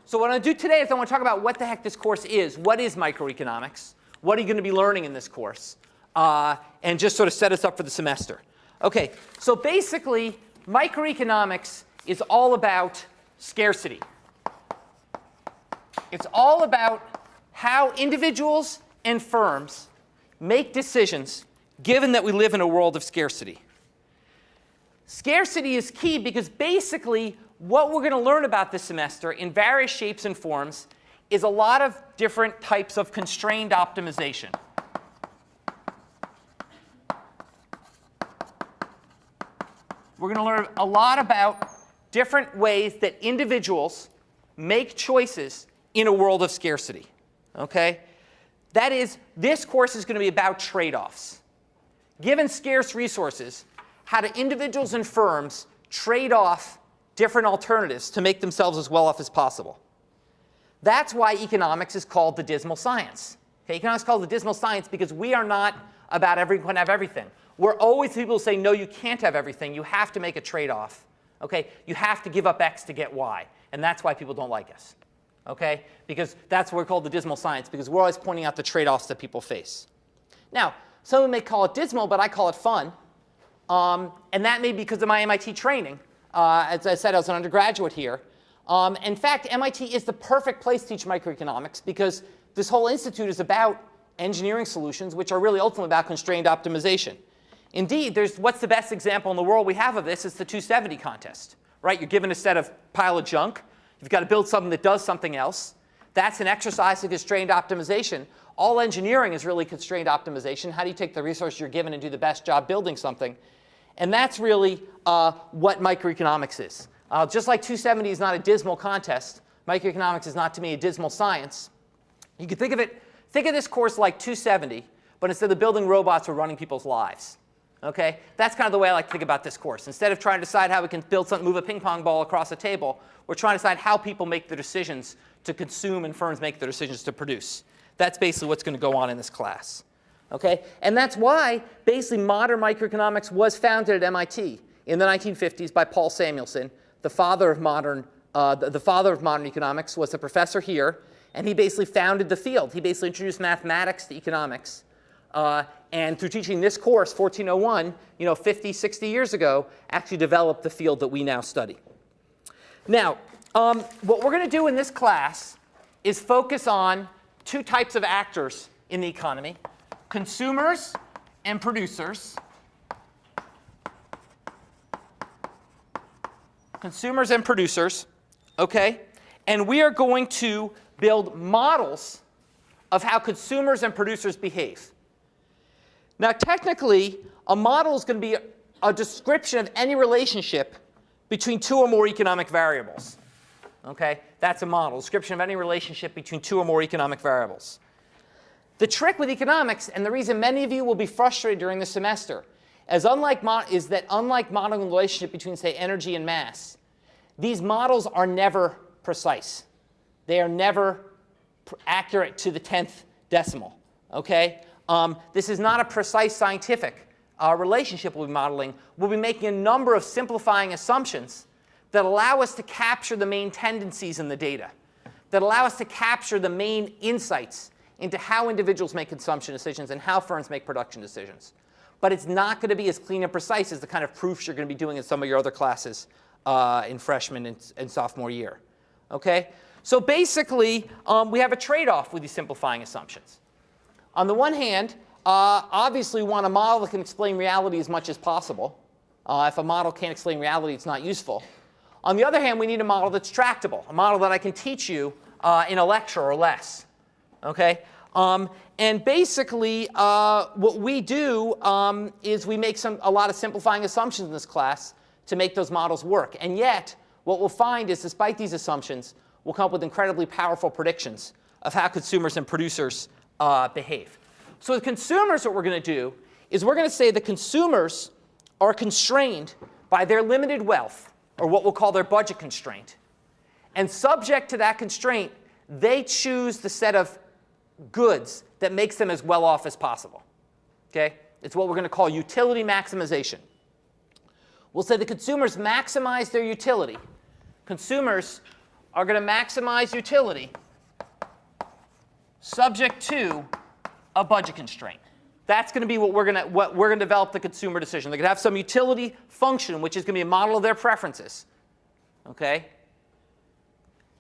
So what I'm going to do today is I want to talk about what the heck this course is. What is microeconomics? What are you going to be learning in this course? And just sort of set us up for the semester. OK, so basically, microeconomics is all about scarcity. It's all about how individuals and firms make decisions given that we live in a world of scarcity. Scarcity is key because basically what we're going to learn about this semester in various shapes and forms is a lot of different types of constrained optimization. We're going to learn a lot about different ways that individuals make choices in a world of scarcity. Okay? That is, this course is going to be about trade-offs. Given scarce resources, how do individuals and firms trade off different alternatives to make themselves as well off as possible? That's why economics is called the dismal science. Okay? Economics is called the dismal science because we are not about everyone have everything. We're always people who say, no, you can't have everything. You have to make a trade-off. Okay? You have to give up X to get Y. And that's why people don't like us. Okay? Because that's what we're called the dismal science, because we're always pointing out the trade-offs that people face. Now, some may call it dismal, but I call it fun. And that may be because of my MIT training. As I said, I was an undergraduate here. In fact, MIT is the perfect place to teach microeconomics because this whole institute is about engineering solutions, which are really ultimately about constrained optimization. Indeed, what's the best example in the world we have of this is the 270 contest. Right? You're given a pile of junk. You've got to build something that does something else. That's an exercise in constrained optimization. All engineering is really constrained optimization. How do you take the resource you're given and do the best job building something? And that's really what microeconomics is. Just like 270 is not a dismal contest, microeconomics is not, to me, a dismal science. You can think of this course like 270, but instead of building robots, we're running people's lives. Okay? That's kind of the way I like to think about this course. Instead of trying to decide how we can build something, move a ping pong ball across a table, we're trying to decide how people make the decisions to consume and firms make the decisions to produce. That's basically what's going to go on in this class. Okay? And that's why basically modern microeconomics was founded at MIT in the 1950s by Paul Samuelson, the father of modern economics, was a professor here, and he basically founded the field. He basically introduced mathematics to economics. And through teaching this course, 1401, 50, 60 years ago, actually developed the field that we now study. Now, what we're going to do in this class is focus on two types of actors in the economy: consumers and producers. Consumers and producers, okay? And we are going to build models of how consumers and producers behave. Now, technically, a model is going to be a description of any relationship between two or more economic variables. Okay? That's a model, description of any relationship between two or more economic variables. The trick with economics, and the reason many of you will be frustrated during the semester, is that unlike modeling the relationship between, say, energy and mass, these models are never precise. They are never accurate to the 10th decimal. Okay? This is not a precise scientific relationship we'll be modeling. We'll be making a number of simplifying assumptions that allow us to capture the main tendencies in the data, that allow us to capture the main insights into how individuals make consumption decisions and how firms make production decisions. But it's not going to be as clean and precise as the kind of proofs you're going to be doing in some of your other classes in freshman and sophomore year. Okay? So basically, we have a trade-off with these simplifying assumptions. On the one hand, obviously we want a model that can explain reality as much as possible. If a model can't explain reality, it's not useful. On the other hand, we need a model that's tractable, a model that I can teach you in a lecture or less. Okay? And basically, what we do is we make a lot of simplifying assumptions in this class to make those models work. And yet, what we'll find is, despite these assumptions, we'll come up with incredibly powerful predictions of how consumers and producers behave. So with consumers, what we're going to do is we're going to say that consumers are constrained by their limited wealth, or what we'll call their budget constraint. And subject to that constraint, they choose the set of goods that makes them as well off as possible. Okay? It's what we're going to call utility maximization. We'll say the consumers maximize their utility. Consumers are going to maximize utility subject to a budget constraint. That's going to be what we're going to develop the consumer decision. They're going to have some utility function, which is going to be a model of their preferences. Okay?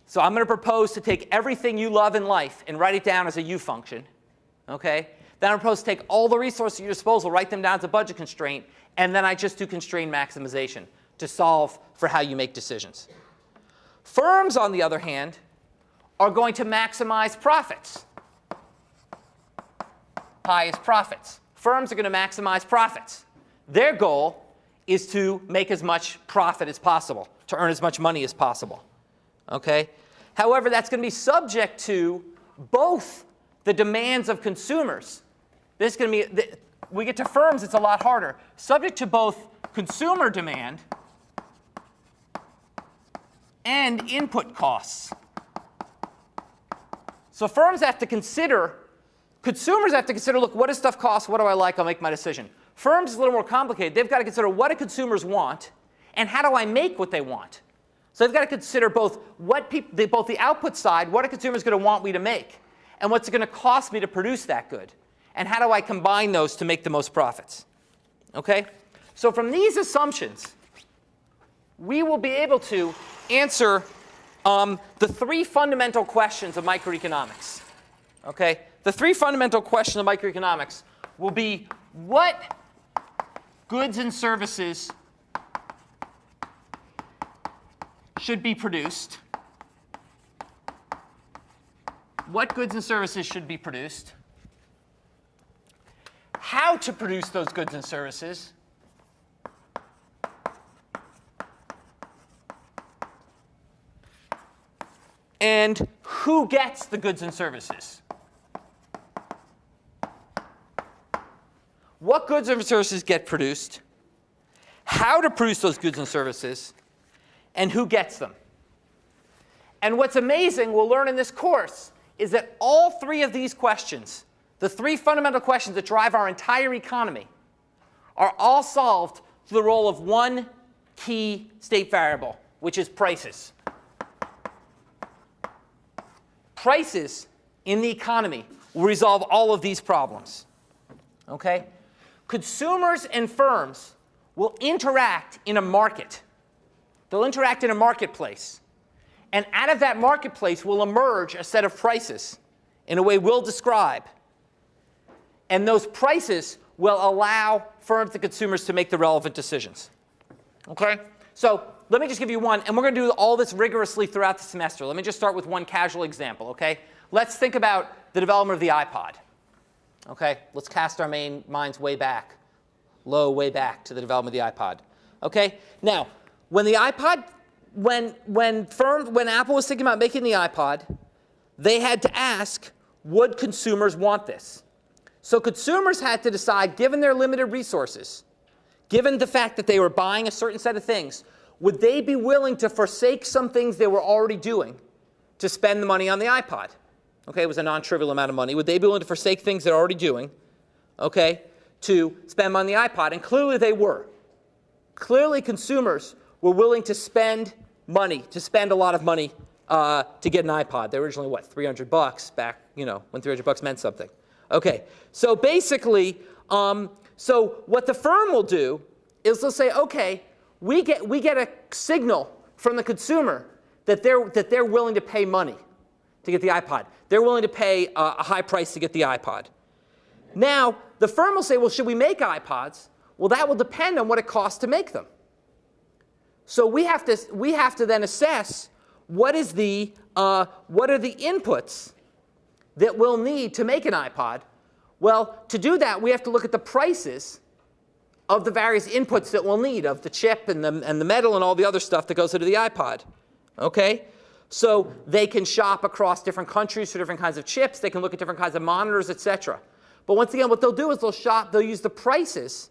So I'm going to propose to take everything you love in life and write it down as a U function. Okay? Then I propose to take all the resources at your disposal, write them down as a budget constraint, and then I just do constraint maximization to solve for how you make decisions. Firms, on the other hand, are going to maximize profits. Pi is profits. Firms are going to maximize profits. Their goal is to make as much profit as possible, to earn as much money as possible. Okay? However, that's going to be subject to both the demands of consumers. This is going to be, we get to firms, it's a lot harder. Subject to both consumer demand and input costs. So firms have to consider, consumers have to consider, look, what does stuff cost? What do I like? I'll make my decision. Firms is a little more complicated. They've got to consider what do consumers want and how do I make what they want. So they've got to consider both both the output side, what are consumers going to want me to make, and what's it going to cost me to produce that good, and how do I combine those to make the most profits. Okay? So from these assumptions, we will be able to answer the three fundamental questions of microeconomics. Okay? The three fundamental questions of microeconomics will be what goods and services should be produced, what goods and services should be produced, how to produce those goods and services, and who gets the goods and services. What goods and services get produced, how to produce those goods and services, and who gets them. And what's amazing, we'll learn in this course, is that all three of these questions, the three fundamental questions that drive our entire economy, are all solved through the role of one key state variable, which is prices. Prices in the economy will resolve all of these problems. Okay? Consumers and firms will interact in a market. They'll interact in a marketplace. And out of that marketplace will emerge a set of prices in a way we'll describe. And those prices will allow firms and consumers to make the relevant decisions. Okay? So let me just give you one. And we're going to do all this rigorously throughout the semester. Let me just start with one casual example. Okay? Let's think about the development of the iPod. Okay? Let's cast our minds way back, way back to the development of the iPod. Okay? Now, when the iPod, when Apple was thinking about making the iPod, they had to ask, would consumers want this? So consumers had to decide, given their limited resources, given the fact that they were buying a certain set of things, would they be willing to forsake some things they were already doing to spend the money on the iPod? Okay, it was a non-trivial amount of money. Would they be willing to forsake things they're already doing, okay, to spend money on the iPod? And clearly they were. Clearly consumers were willing to spend money, to spend a lot of money to get an iPod. They were originally, what, $300 back, you know, when $300 meant something. Okay, so basically, so what the firm will do is they'll say, okay, we get a signal from the consumer that they're willing to pay money to get the iPod. They're willing to pay a high price to get the iPod. Now, the firm will say, well, should we make iPods? Well, that will depend on what it costs to make them. So we have to then assess what are the inputs that we'll need to make an iPod. Well, to do that, we have to look at the prices of the various inputs that we'll need, of the chip and the metal and all the other stuff that goes into the iPod. Okay? So they can shop across different countries for different kinds of chips. They can look at different kinds of monitors, et cetera. But once again, what they'll do is they'll use the prices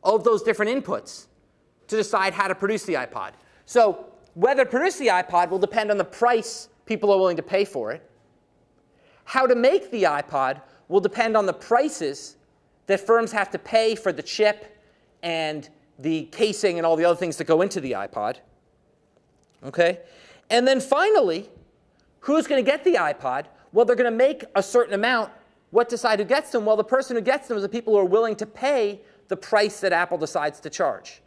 of those different inputs to decide how to produce the iPod. So whether to produce the iPod will depend on the price people are willing to pay for it. How to make the iPod will depend on the prices that firms have to pay for the chip and the casing and all the other things that go into the iPod. Okay? And then finally, who's going to get the iPod? Well, they're going to make a certain amount. What decide who gets them? Well, the person who gets them is the people who are willing to pay the price that Apple decides to charge.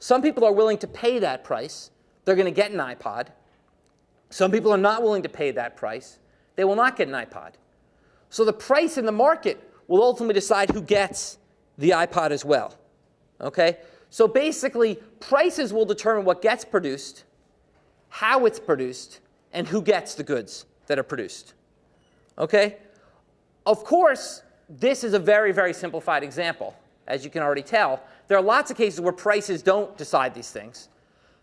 Some people are willing to pay that price. They're going to get an iPod. Some people are not willing to pay that price. They will not get an iPod. So the price in the market will ultimately decide who gets the iPod as well. Okay? So basically, prices will determine what gets produced, how it's produced, and who gets the goods that are produced. Okay? Of course, this is a very, very simplified example, as you can already tell. There are lots of cases where prices don't decide these things.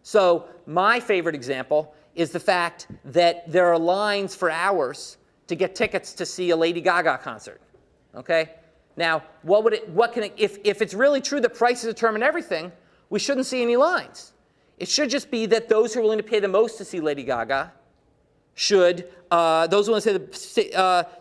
So my favorite example is the fact that there are lines for hours to get tickets to see a Lady Gaga concert. Okay? Now, if it's really true that prices determine everything, we shouldn't see any lines. It should just be that those who are willing to pay the most to see Lady Gaga should, those who want to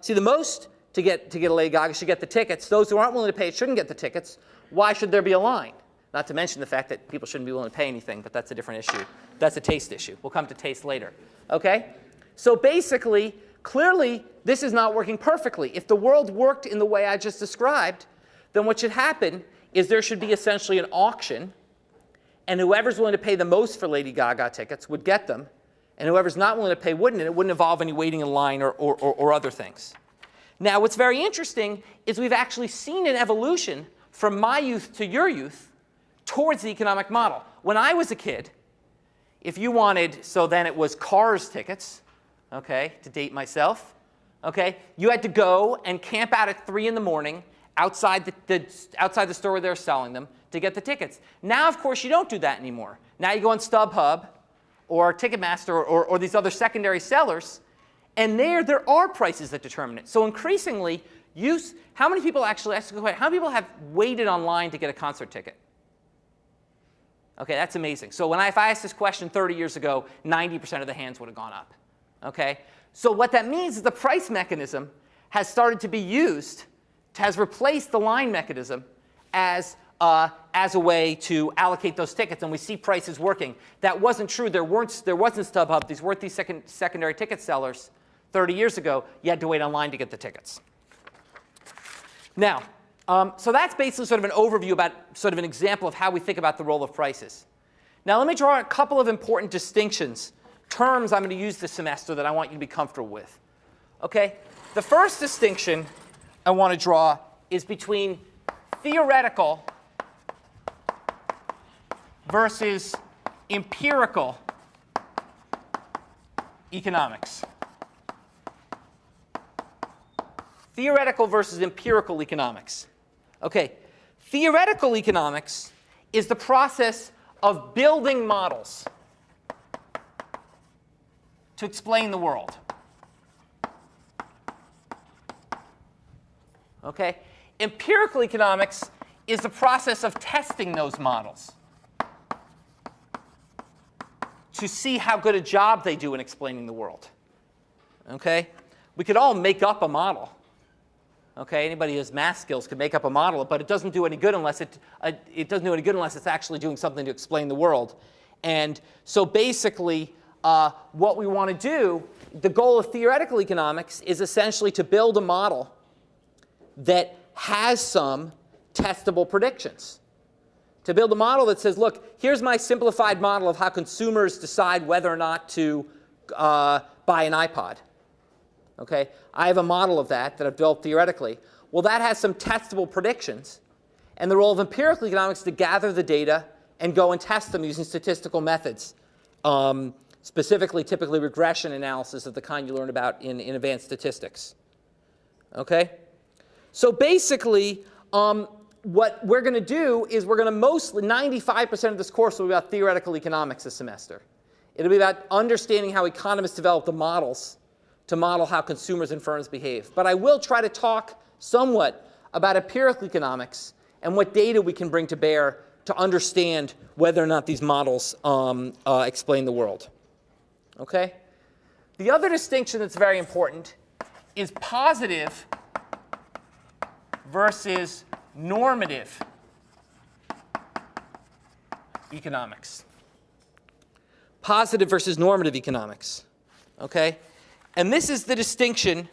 see the most to get a Lady Gaga should get the tickets. Those who aren't willing to pay shouldn't get the tickets. Why should there be a line? Not to mention the fact that people shouldn't be willing to pay anything, but that's a different issue. That's a taste issue. We'll come to taste later. Okay? So basically, clearly, this is not working perfectly. If the world worked in the way I just described, then what should happen is there should be essentially an auction, and whoever's willing to pay the most for Lady Gaga tickets would get them, and whoever's not willing to pay wouldn't, and it wouldn't involve any waiting in line or other things. Now, what's very interesting is we've actually seen an evolution from my youth to your youth towards the economic model. When I was a kid, if you wanted, so then it was Cars tickets, okay, to date myself, okay, you had to go and camp out at 3 in the morning outside the store where they're selling them to get the tickets. Now, of course, you don't do that anymore. Now you go on StubHub or Ticketmaster or these other secondary sellers, and there are prices that determine it. So increasingly, how many people actually, how many people have waited online to get a concert ticket? Okay, that's amazing. So if I asked this question 30 years ago, 90% of the hands would have gone up. Okay? So what that means is the price mechanism has started to be used, has replaced the line mechanism as a way to allocate those tickets, and we see prices working. That wasn't true. There wasn't StubHub. These weren't these secondary ticket sellers 30 years ago. You had to wait online to get the tickets. Now, so that's basically sort of an overview about sort of an example of how we think about the role of prices. Now, let me draw a couple of important distinctions, terms I'm going to use this semester that I want you to be comfortable with. Okay? The first distinction I want to draw is between theoretical versus empirical economics. Theoretical versus empirical economics. Okay, theoretical economics is the process of building models to explain the world. Okay, empirical economics is the process of testing those models to see how good a job they do in explaining the world. Okay, we could all make up a model. Okay, anybody who has math skills could make up a model, but it doesn't do any good unless it's actually doing something to explain the world. And so basically, what we want to do, the goal of theoretical economics is essentially to build a model that has some testable predictions. To build a model that says, look, here's my simplified model of how consumers decide whether or not to buy an iPod. Okay? I have a model of that I've built theoretically. Well, that has some testable predictions. And the role of empirical economics is to gather the data and go and test them using statistical methods, specifically, typically, regression analysis of the kind you learn about in advanced statistics. Okay? So basically, what we're going to do is we're going to mostly, 95% of this course will be about theoretical economics this semester. It'll be about understanding how economists develop the models to model how consumers and firms behave. But I will try to talk somewhat about empirical economics and what data we can bring to bear to understand whether or not these models explain the world. Okay? The other distinction that's very important is positive versus normative economics. positive versus normative economics. Okay? And this is the distinction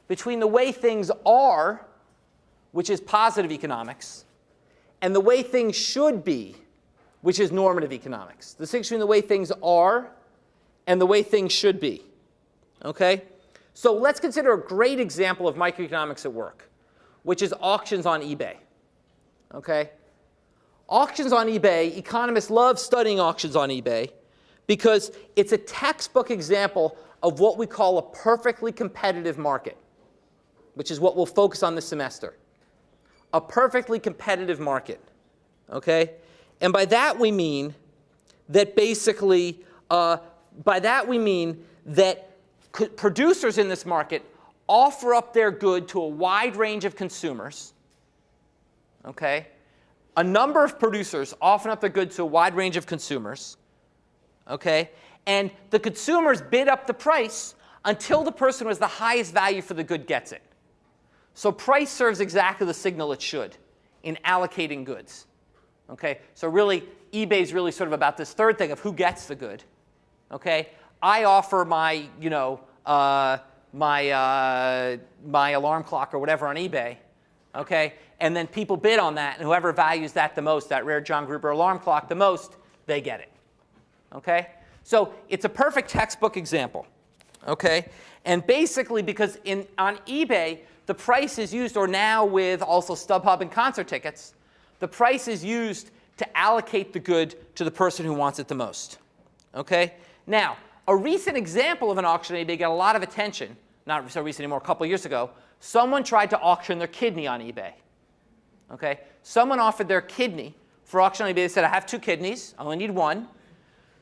between the way things are, which is positive economics, and the way things should be, which is normative economics. The distinction between the way things are and the way things should be. Okay? So let's consider a great example of microeconomics at work, which is auctions on eBay. Okay? Auctions on eBay, economists love studying auctions on eBay because it's a textbook example of what we call a perfectly competitive market, which is what we'll focus on this semester. A perfectly competitive market. Okay? And by that we mean that basically, producers in this market offer up their good to a wide range of consumers. Okay? A number of producers offer up their goods to a wide range of consumers. Okay? And the consumers bid up the price until the person with the highest value for the good gets it. So price serves exactly the signal it should in allocating goods. Okay? So really, eBay is really sort of about this third thing of who gets the good. Okay? I offer my, my alarm clock or whatever on eBay. Okay? And then people bid on that, and whoever values that the most, that rare John Gruber alarm clock the most, they get it. Okay? So it's a perfect textbook example. Okay? And basically, because on eBay, the price is used, or now with also StubHub and concert tickets, the price is used to allocate the good to the person who wants it the most. Okay? Now, a recent example of an auction on eBay got a lot of attention. Not so recent anymore, a couple years ago. Someone tried to auction their kidney on eBay. Okay? Someone offered their kidney for auction on eBay. They said, I have 2 kidneys. I only need 1.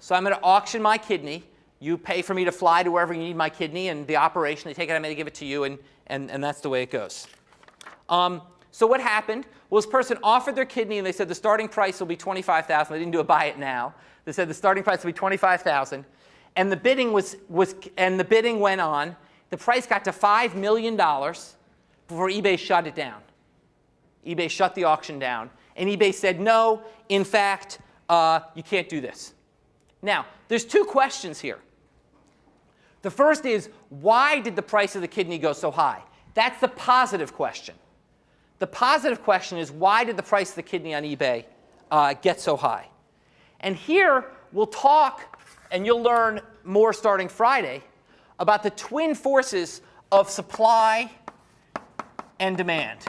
So I'm going to auction my kidney. You pay for me to fly to wherever you need my kidney, and the operation, they take it, I'm going to give it to you, and that's the way it goes. So what happened? Well, this person offered their kidney, and they said the starting price will be $25,000. They didn't do a buy it now. They said the starting price will be $25,000, and the bidding went on. The price got to $5 million before eBay shut it down. eBay shut the auction down, and eBay said, no, in fact, you can't do this. Now, there's 2 questions here. The first is, why did the price of the kidney go so high? That's the positive question. The positive question is, why did the price of the kidney on eBay get so high? And here, we'll talk, and you'll learn more starting Friday, about the twin forces of supply and demand.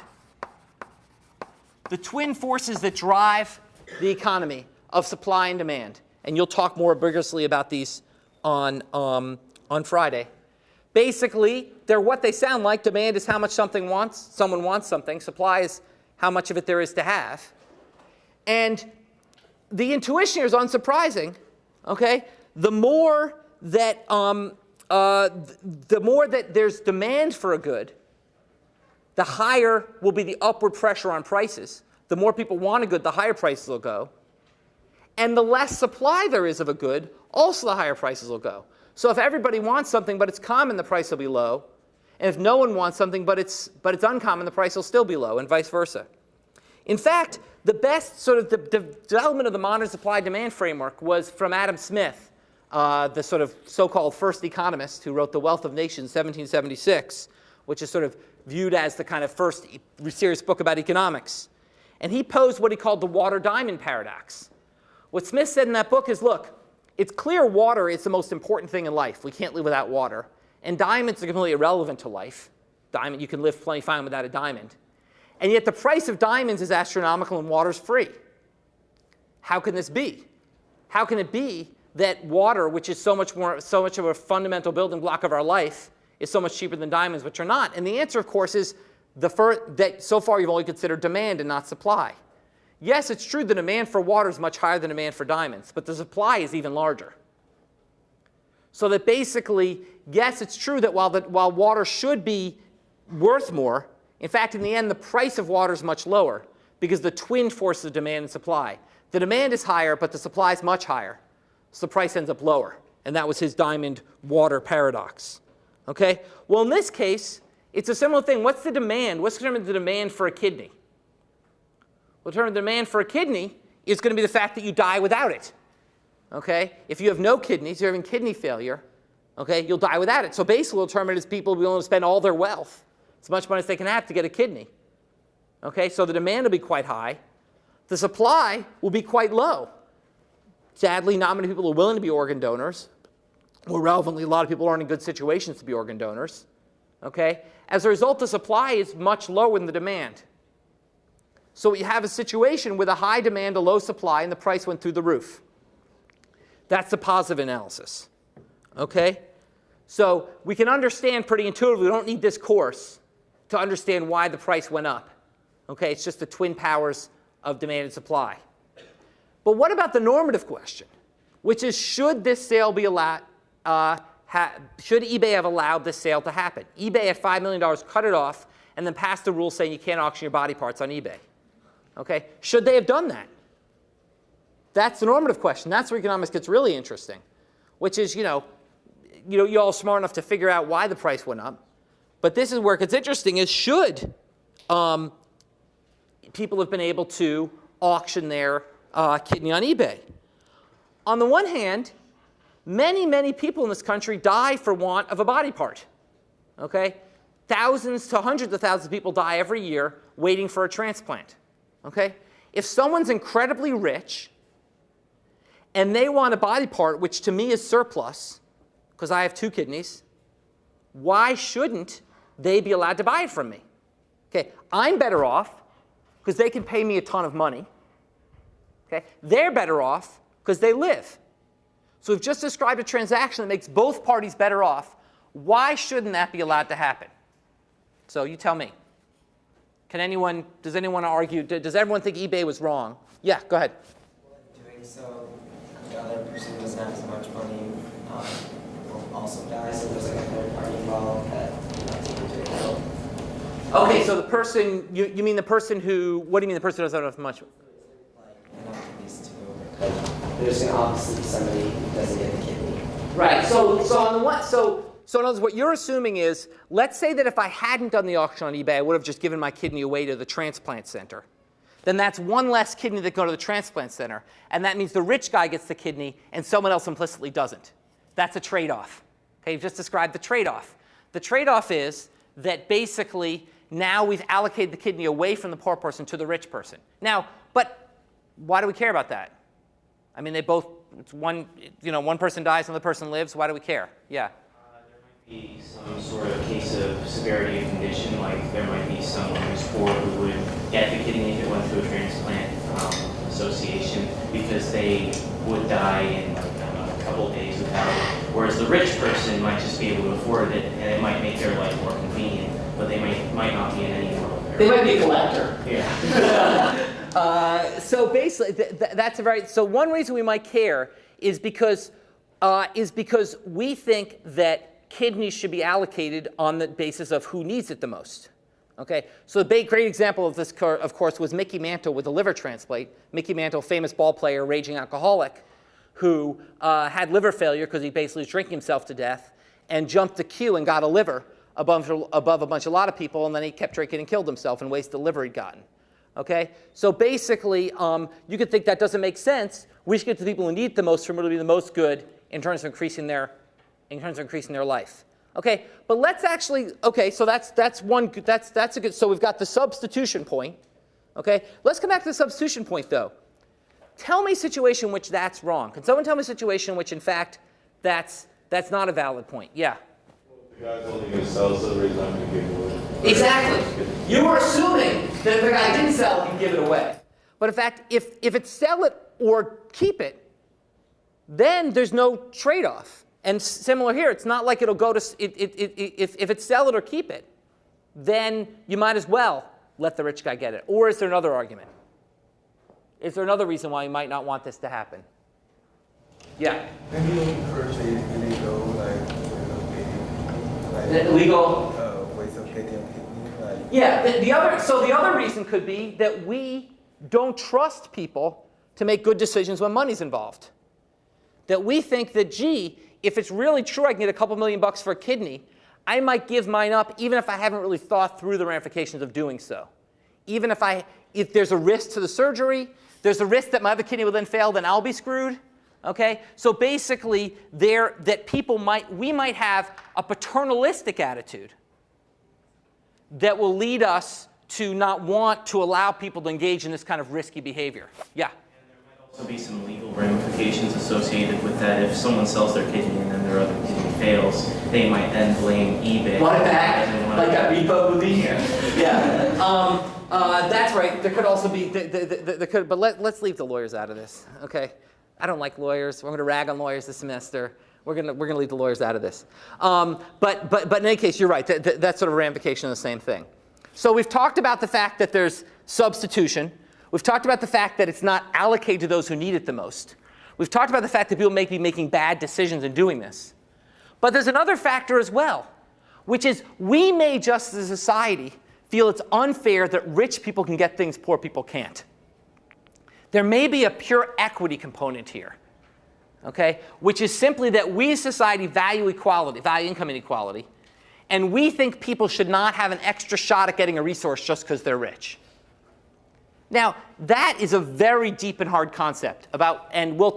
The twin forces that drive the economy of supply and demand. And you'll talk more vigorously about these on Friday. Basically, they're what they sound like. Demand is how much someone wants something. Supply is how much of it there is to have. And the intuition here is unsurprising. Okay? The more that there's demand for a good, the higher will be the upward pressure on prices. The more people want a good, the higher prices will go. And the less supply there is of a good, also the higher prices will go. So if everybody wants something but it's common, the price will be low. And if no one wants something but it's uncommon, the price will still be low, and vice versa. In fact, the best sort of the development of the modern supply-demand framework was from Adam Smith, the sort of so-called first economist who wrote The Wealth of Nations, 1776, which is sort of viewed as the kind of first serious book about economics. And he posed what he called the water-diamond paradox. What Smith said in that book is, look, it's clear water is the most important thing in life. We can't live without water. And diamonds are completely irrelevant to life. You can live plenty fine without a diamond. And yet the price of diamonds is astronomical and water's free. How can this be? How can it be that water, which is so much of a fundamental building block of our life, is so much cheaper than diamonds, which are not? And the answer, of course, is that so far you've only considered demand and not supply. Yes, it's true the demand for water is much higher than demand for diamonds, but the supply is even larger. So that basically, yes, it's true that while water should be worth more, in fact, in the end, the price of water is much lower because the twin forces of demand and supply. The demand is higher, but the supply is much higher. So the price ends up lower. And that was his diamond-water paradox. Okay? Well, in this case, it's a similar thing. What's the demand? What's the demand for a kidney? Well, the demand for a kidney is going to be the fact that you die without it. Okay? If you have no kidneys, you're having kidney failure, okay, you'll die without it. So basically, we'll determine is people will be willing to spend all their wealth, as much money as they can have to get a kidney. Okay? So the demand will be quite high. The supply will be quite low. Sadly, not many people are willing to be organ donors. More relevantly, a lot of people aren't in good situations to be organ donors. Okay? As a result, the supply is much lower than the demand. So you have a situation with a high demand, a low supply, and the price went through the roof. That's the positive analysis. Okay? So we can understand pretty intuitively, we don't need this course to understand why the price went up. Okay? It's just the twin powers of demand and supply. But what about the normative question, which is, should this sale be allowed, should eBay have allowed this sale to happen? eBay at $5 million cut it off and then passed a rule saying you can't auction your body parts on eBay. Okay? Should they have done that? That's the normative question. That's where economics gets really interesting, which is, you're all smart enough to figure out why the price went up. But this is where it gets interesting, is should people have been able to auction their kidney on eBay? On the one hand, many, many people in this country die for want of a body part. Okay? Thousands to hundreds of thousands of people die every year waiting for a transplant. Okay? If someone's incredibly rich and they want a body part, which to me is surplus, because I have 2 kidneys, why shouldn't they be allowed to buy it from me? Okay? I'm better off because they can pay me a ton of money. Okay? They're better off because they live. So we've just described a transaction that makes both parties better off. Why shouldn't that be allowed to happen? So you tell me. Does anyone argue, does everyone think eBay was wrong? Yeah, go ahead. Doing so, the other person doesn't have as much money, will also die, so there's like a third party involved that doing so. Okay, so the person, you mean the person who, what do you mean the person who doesn't have much? Like, enough of these two. Like, there's going to obviously be somebody who doesn't get the kidney. Right, so on the one, so in other words, what you're assuming is, let's say that if I hadn't done the auction on eBay, I would have just given my kidney away to the transplant center. Then that's one less kidney that go to the transplant center. And that means the rich guy gets the kidney and someone else implicitly doesn't. That's a trade-off. Okay, you've just described the trade-off. The trade-off is that basically now we've allocated the kidney away from the poor person to the rich person. Now, but why do we care about that? I mean, they both, it's one person dies, another person lives. Why do we care? Yeah. Be some sort of case of severity of condition, like there might be someone who's poor who would get the kidney if it went to a transplant association because they would die in like a couple of days without it, whereas the rich person might just be able to afford it and it might make their life more convenient, but they might not be in any world. They might be a collector. Yeah. So basically, that's a very, so one reason we might care is because we think that kidneys should be allocated on the basis of who needs it the most. Okay? So the great example of this, of course, was Mickey Mantle with a liver transplant. Mickey Mantle, famous ball player, raging alcoholic, who had liver failure because he basically was drinking himself to death and jumped the queue and got a liver above a lot of people, and then he kept drinking and killed himself and wasted the liver he'd gotten. Okay? So basically, you could think that doesn't make sense. We should get to the people who need it the most for them to be the most good in terms of increasing their life. Okay, but let's actually, okay, so that's a good, so we've got the substitution point. Okay, let's come back to the substitution point though. Tell me a situation in which that's wrong. Can someone tell me a situation in which in fact that's not a valid point? Yeah. The guy's only going to sell, so the reason I'm going to give it away. Exactly. You were assuming that if the guy didn't sell it, he'd give it away. But in fact, if it's sell it or keep it, then there's no trade-off. And similar here, it's not like it'll go to, if it's sell it or keep it, then you might as well let the rich guy get it. Or is there another argument? Is there another reason why you might not want this to happen? Yeah? Maybe encourage illegal, illegal ways of getting a kidney. Yeah, the other reason could be that we don't trust people to make good decisions when money's involved. That we think that, gee, if it's really true I can get a couple $1,000,000 for a kidney, I might give mine up even if I haven't really thought through the ramifications of doing so. Even if there's a risk to the surgery, there's a risk that my other kidney will then fail, then I'll be screwed. Okay? So basically, we might have a paternalistic attitude that will lead us to not want to allow people to engage in this kind of risky behavior. Yeah? Also be some legal ramifications associated with that. If someone sells their kidney and then their other kidney fails, they might then blame eBay. Want it back? Like that repo movie? Yeah. That's right. There could also be, but let's leave the lawyers out of this, okay? I don't like lawyers. We're going to rag on lawyers this semester. We're going to leave the lawyers out of this. But in any case, you're right. That's sort of a ramification of the same thing. So we've talked about the fact that there's substitution. We've talked about the fact that it's not allocated to those who need it the most. We've talked about the fact that people may be making bad decisions in doing this. But there's another factor as well, which is we may just as a society feel it's unfair that rich people can get things poor people can't. There may be a pure equity component here, okay, which is simply that we as society value equality, value income inequality, and we think people should not have an extra shot at getting a resource just because they're rich. Now, that is a very deep and hard concept and we'll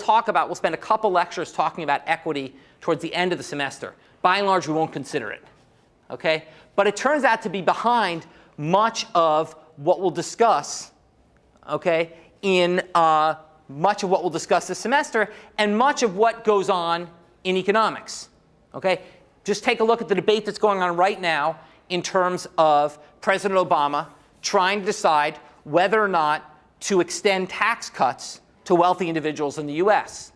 spend a couple lectures talking about equity towards the end of the semester. By and large, we won't consider it, okay? But it turns out to be behind much of what we'll discuss, okay, in much of what we'll discuss this semester and much of what goes on in economics, okay? Just take a look at the debate that's going on right now in terms of President Obama trying to decide whether or not to extend tax cuts to wealthy individuals in the US.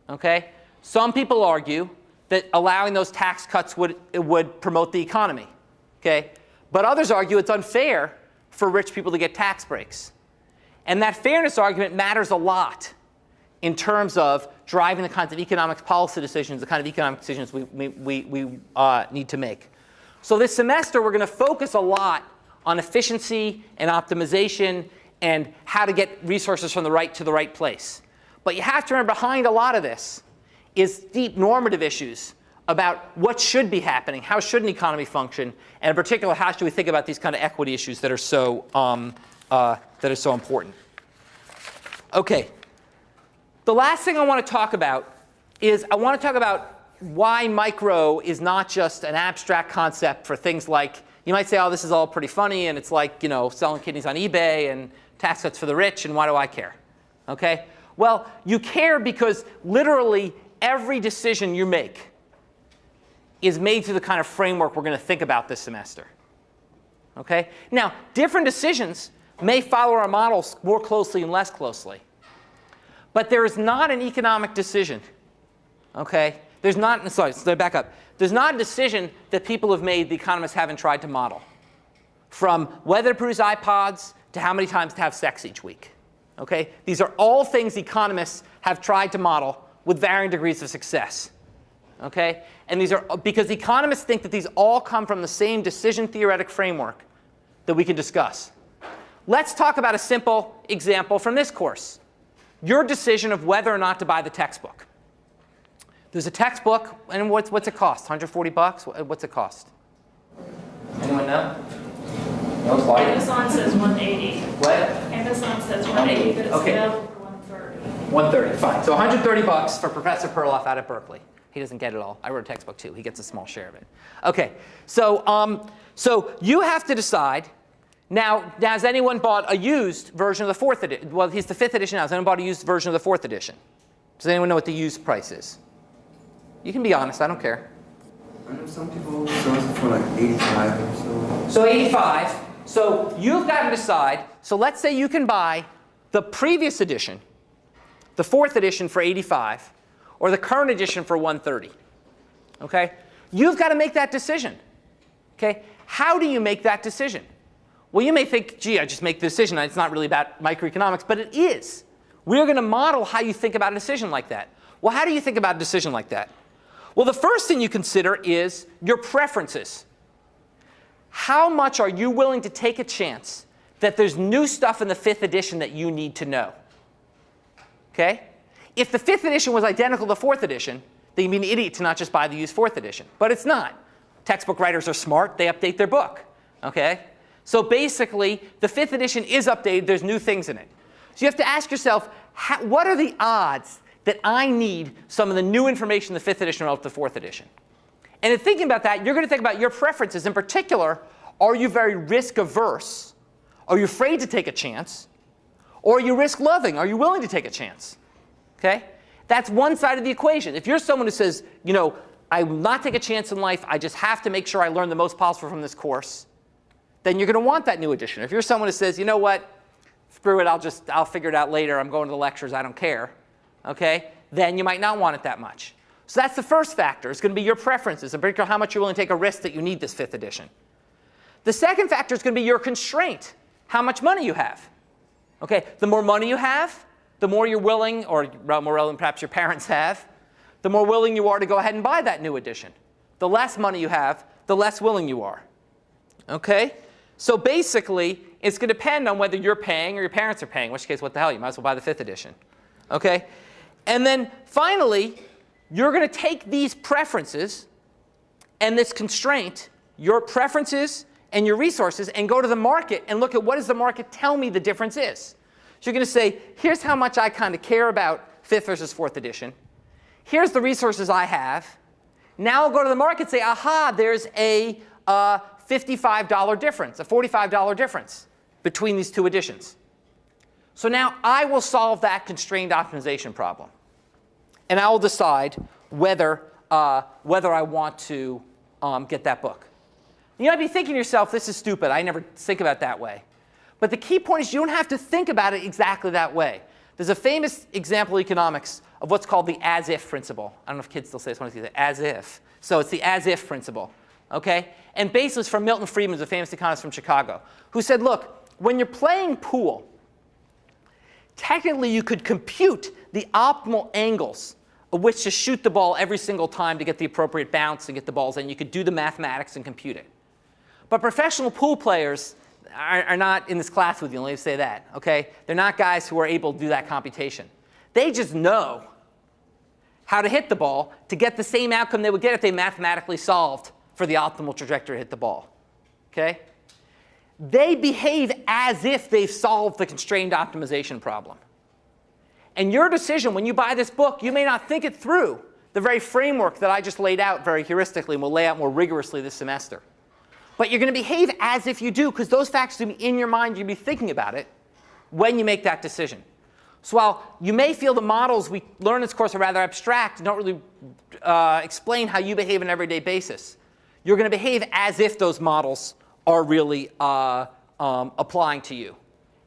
Okay? Some people argue that allowing those tax cuts would promote the economy. Okay? But others argue it's unfair for rich people to get tax breaks. And that fairness argument matters a lot in terms of driving the kinds of economic policy decisions, the kind of economic decisions we need to make. So this semester, we're going to focus a lot on efficiency and optimization and how to get resources from the right to the right place. But you have to remember behind a lot of this is deep normative issues about what should be happening, how should an economy function, and in particular, how should we think about these kind of equity issues that are so important. Okay. The last thing I want to talk about is I want to talk about why micro is not just an abstract concept for things like, you might say, oh, this is all pretty funny, and it's like, selling kidneys on eBay and tax cuts for the rich, and why do I care? Okay? Well, you care because literally every decision you make is made through the kind of framework we're going to think about this semester. Okay? Now, different decisions may follow our models more closely and less closely. But there is not an economic decision. Okay? There's not, sorry, back up. There's not a decision that people have made the economists haven't tried to model. From whether to produce iPods to how many times to have sex each week. Okay? These are all things economists have tried to model with varying degrees of success. Okay? And these are because economists think that these all come from the same decision theoretic framework that we can discuss. Let's talk about a simple example from this course. Your decision of whether or not to buy the textbook. There's a textbook, and what's it cost? $140? What's it cost? Anyone know? No, it's like Amazon says 180. what? Amazon says 180, but it's available for 130. 130, fine. So $130 for Professor Perloff out at Berkeley. He doesn't get it all. I wrote a textbook too. He gets a small share of it. Okay, so you have to decide. Now, has anyone bought a used version of the fourth edition? Well, he's the fifth edition now. Has anyone bought a used version of the fourth edition? Does anyone know what the used price is? You can be honest. I don't care. I know some people sell it for like 85 or so. So 85. So you've got to decide. So let's say you can buy the previous edition, the fourth edition for 85, or the current edition for 130. Okay? You've got to make that decision. Okay? How do you make that decision? Well, you may think, gee, I just make the decision. It's not really about microeconomics, but it is. We're going to model how you think about a decision like that. Well, how do you think about a decision like that? Well, the first thing you consider is your preferences. How much are you willing to take a chance that there's new stuff in the fifth edition that you need to know? Okay? If the fifth edition was identical to the fourth edition, then you'd be an idiot to not just buy the used fourth edition. But it's not. Textbook writers are smart. They update their book. Okay? So basically, the fifth edition is updated. There's new things in it. So you have to ask yourself, what are the odds that I need some of the new information in the 5th edition relative to the 4th edition. And in thinking about that, you're going to think about your preferences. In particular, are you very risk averse? Are you afraid to take a chance? Or are you risk loving? Are you willing to take a chance? Okay? That's one side of the equation. If you're someone who says, you know, I will not take a chance in life, I just have to make sure I learn the most possible from this course, then you're going to want that new edition. If you're someone who says, you know what, screw it, I'll figure it out later, I'm going to the lectures, I don't care, okay, then you might not want it that much. So that's the first factor. It's going to be your preferences, in particular how much you're willing to take a risk that you need this 5th edition. The second factor is going to be your constraint, how much money you have. Okay, the more money you have, the more you're willing, or more relevant perhaps your parents have, the more willing you are to go ahead and buy that new edition. The less money you have, the less willing you are. Okay? So basically, it's going to depend on whether you're paying or your parents are paying, in which case, what the hell, you might as well buy the 5th edition. Okay? And then finally, you're going to take these preferences and this constraint, your preferences and your resources, and go to the market and look at what does the market tell me the difference is. So you're going to say, here's how much I kind of care about 5th versus 4th edition. Here's the resources I have. Now I'll go to the market and say, aha, there's a $55 difference, a $45 difference between these two editions. So now I will solve that constrained optimization problem. And I will decide whether I want to get that book. You might be thinking to yourself, this is stupid. I never think about it that way. But the key point is you don't have to think about it exactly that way. There's a famous example in economics of what's called the as-if principle. I don't know if kids still say this, as if. So it's the as-if principle. Okay? And basically it's from Milton Friedman, who's a famous economist from Chicago, who said, look, when you're playing pool, technically you could compute the optimal angles of which to shoot the ball every single time to get the appropriate bounce and get the balls in. You could do the mathematics and compute it. But professional pool players are not in this class with you, let me say that. Okay? They're not guys who are able to do that computation. They just know how to hit the ball to get the same outcome they would get if they mathematically solved for the optimal trajectory to hit the ball. Okay? They behave as if they've solved the constrained optimization problem. And your decision when you buy this book, you may not think it through the very framework that I just laid out very heuristically and will lay out more rigorously this semester. But you're going to behave as if you do, because those facts are going to be in your mind. You're going to be thinking about it when you make that decision. So while you may feel the models we learn in this course are rather abstract and don't really explain how you behave on an everyday basis, you're going to behave as if those models are really applying to you.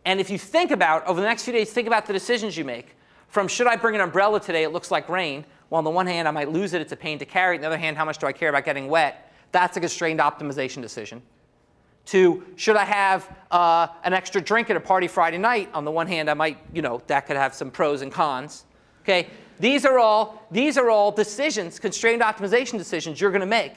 And if you think about, over the next few days, think about the decisions you make. From should I bring an umbrella today, it looks like rain. Well, on the one hand, I might lose it. It's a pain to carry. On the other hand, how much do I care about getting wet? That's a constrained optimization decision. To should I have an extra drink at a party Friday night? On the one hand, I might, that could have some pros and cons. Okay? These are all decisions, constrained optimization decisions you're going to make.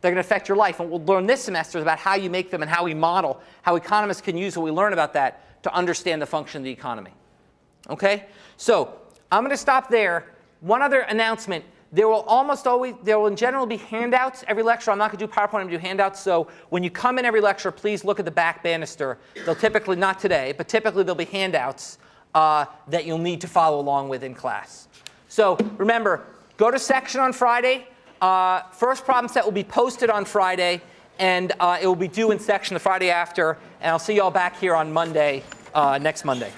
They're going to affect your life. And we'll learn this semester about how you make them and how we model, how economists can use what we learn about that to understand the function of the economy. Okay? So I'm going to stop there. One other announcement. There will in general be handouts every lecture. I'm not going to do PowerPoint, I'm going to do handouts. So when you come in every lecture, please look at the back banister. They'll typically, not today, but typically there'll be handouts that you'll need to follow along with in class. So remember, go to section on Friday. First problem set will be posted on Friday, and it will be due in section the Friday after. And I'll see you all back here on Monday, next Monday.